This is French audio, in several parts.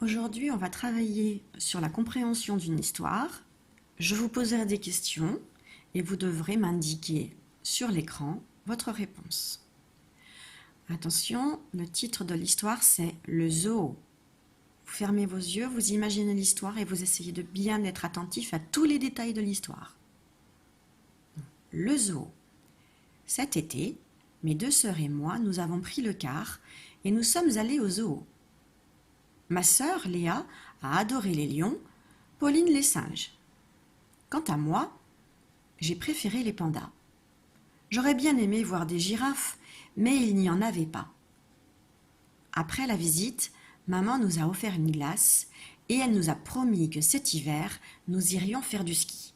Aujourd'hui, on va travailler sur la compréhension d'une histoire. Je vous poserai des questions et vous devrez m'indiquer sur l'écran votre réponse. Attention, le titre de l'histoire, c'est le zoo. Vous fermez vos yeux, vous imaginez l'histoire et vous essayez de bien être attentif à tous les détails de l'histoire. Le zoo. Cet été, mes deux sœurs et moi, nous avons pris le car et nous sommes allés au zoo. Ma sœur, Léa, a adoré les lions, Pauline les singes. Quant à moi, j'ai préféré les pandas. J'aurais bien aimé voir des girafes, mais il n'y en avait pas. Après la visite, maman nous a offert une glace et elle nous a promis que cet hiver, nous irions faire du ski.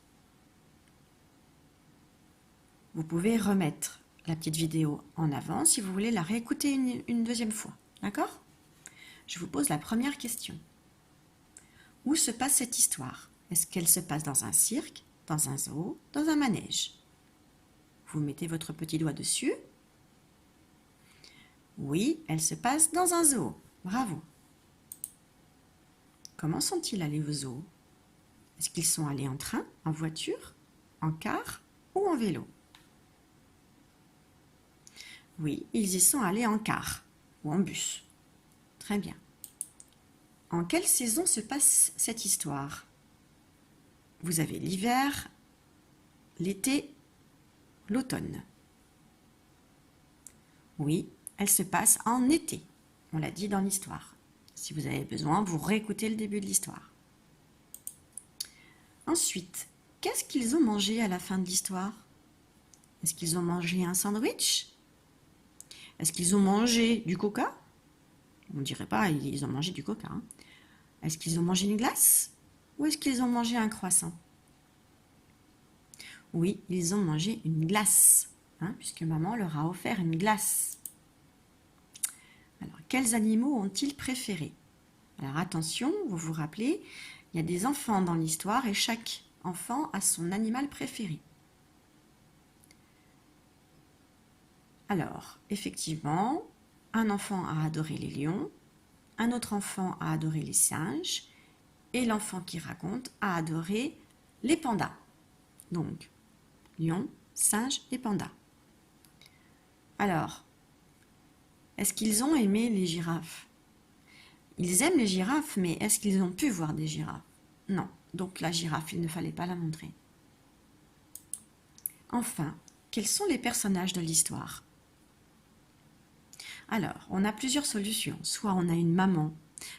Vous pouvez remettre la petite vidéo en avant si vous voulez la réécouter une deuxième fois. D'accord ? Je vous pose la première question. Où se passe cette histoire? Est-ce qu'elle se passe dans un cirque, dans un zoo, dans un manège? Vous mettez votre petit doigt dessus. Oui, elle se passe dans un zoo. Bravo. Comment sont-ils allés au zoo? Est-ce qu'ils sont allés en train, en voiture, en car ou en vélo? Oui, ils y sont allés en car ou en bus. Très bien. En quelle saison se passe cette histoire? Vous avez l'hiver, l'été, l'automne. Oui, elle se passe en été. On l'a dit dans l'histoire. Si vous avez besoin, vous réécoutez le début de l'histoire. Ensuite, qu'est-ce qu'ils ont mangé à la fin de l'histoire? Est-ce qu'ils ont mangé un sandwich? Est-ce qu'ils ont mangé du coca? On ne dirait pas, ils ont mangé du coca. Hein. Est-ce qu'ils ont mangé une glace? Ou est-ce qu'ils ont mangé un croissant? Oui, ils ont mangé une glace, hein, puisque maman leur a offert une glace. Alors, quels animaux ont-ils préférés? Alors attention, vous vous rappelez, il y a des enfants dans l'histoire et chaque enfant a son animal préféré. Alors, effectivement, un enfant a adoré les lions, un autre enfant a adoré les singes et l'enfant qui raconte a adoré les pandas. Donc, lions, singes et pandas. Alors, est-ce qu'ils ont aimé les girafes? Ils aiment les girafes, mais est-ce qu'ils ont pu voir des girafes? Non, donc la girafe, il ne fallait pas la montrer. Enfin, quels sont les personnages de l'histoire? Alors, on a plusieurs solutions. Soit on a une maman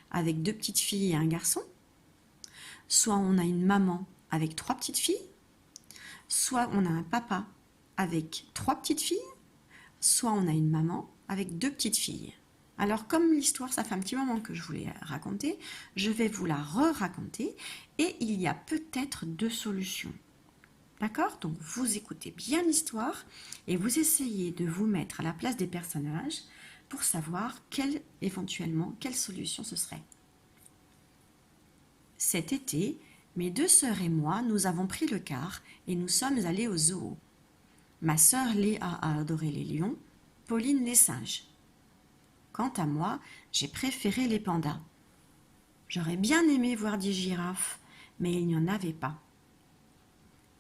avec deux petites filles et un garçon, soit on a une maman avec trois petites filles, soit on a un papa avec trois petites filles, soit on a une maman avec deux petites filles. Alors, comme l'histoire, ça fait un petit moment que je vous l'ai racontée, je vais vous la re-raconter et il y a peut-être deux solutions. D'accord? Donc, vous écoutez bien l'histoire et vous essayez de vous mettre à la place des personnages pour savoir éventuellement quelle solution ce serait. Cet été, mes deux sœurs et moi, nous avons pris le car et nous sommes allés au zoo. Ma sœur Léa a adoré les lions, Pauline les singes. Quant à moi, j'ai préféré les pandas. J'aurais bien aimé voir des girafes, mais il n'y en avait pas.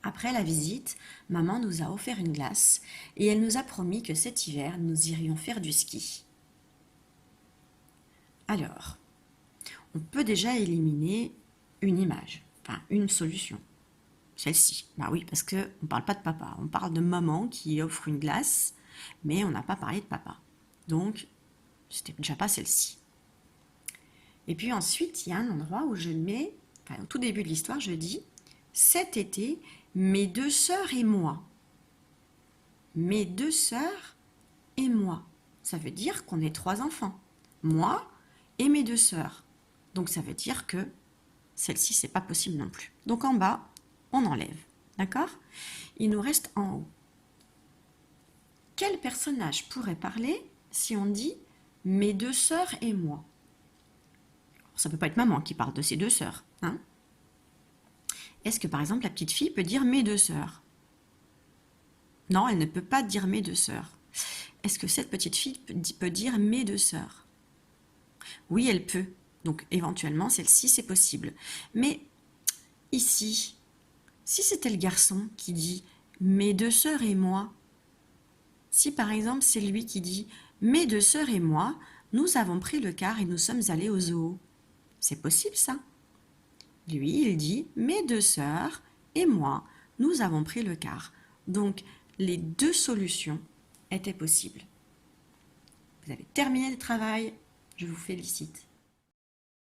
Après la visite, maman nous a offert une glace et elle nous a promis que cet hiver, nous irions faire du ski. Alors, on peut déjà éliminer une image, enfin une solution. Celle-ci, bah oui, parce qu'on ne parle pas de papa, on parle de maman qui offre une glace, mais on n'a pas parlé de papa. Donc, c'était déjà pas celle-ci. Et puis ensuite, il y a un endroit où je mets, enfin au tout début de l'histoire, je dis « Cet été, mes deux sœurs et moi ». Mes deux sœurs et moi. Ça veut dire qu'on est trois enfants. Moi et mes deux sœurs. Donc ça veut dire que celle-ci, c'est pas possible non plus. Donc en bas, on enlève. D'accord? Il nous reste en haut. Quel personnage pourrait parler si on dit « mes deux sœurs et moi » ? Ça ne peut pas être maman qui parle de ses deux sœurs. Hein? Est-ce que par exemple la petite fille peut dire « mes deux sœurs » ? Non, elle ne peut pas dire « mes deux sœurs ». Est-ce que cette petite fille peut dire « mes deux sœurs » ? Oui, elle peut. Donc éventuellement, celle-ci, c'est possible. Mais ici, si c'était le garçon qui dit « mes deux sœurs et moi », si par exemple c'est lui qui dit « mes deux sœurs et moi, nous avons pris le car et nous sommes allés au zoo », c'est possible ça. Lui, il dit « mes deux sœurs et moi, nous avons pris le car ». Donc les deux solutions étaient possibles. Vous avez terminé le travail, je vous félicite.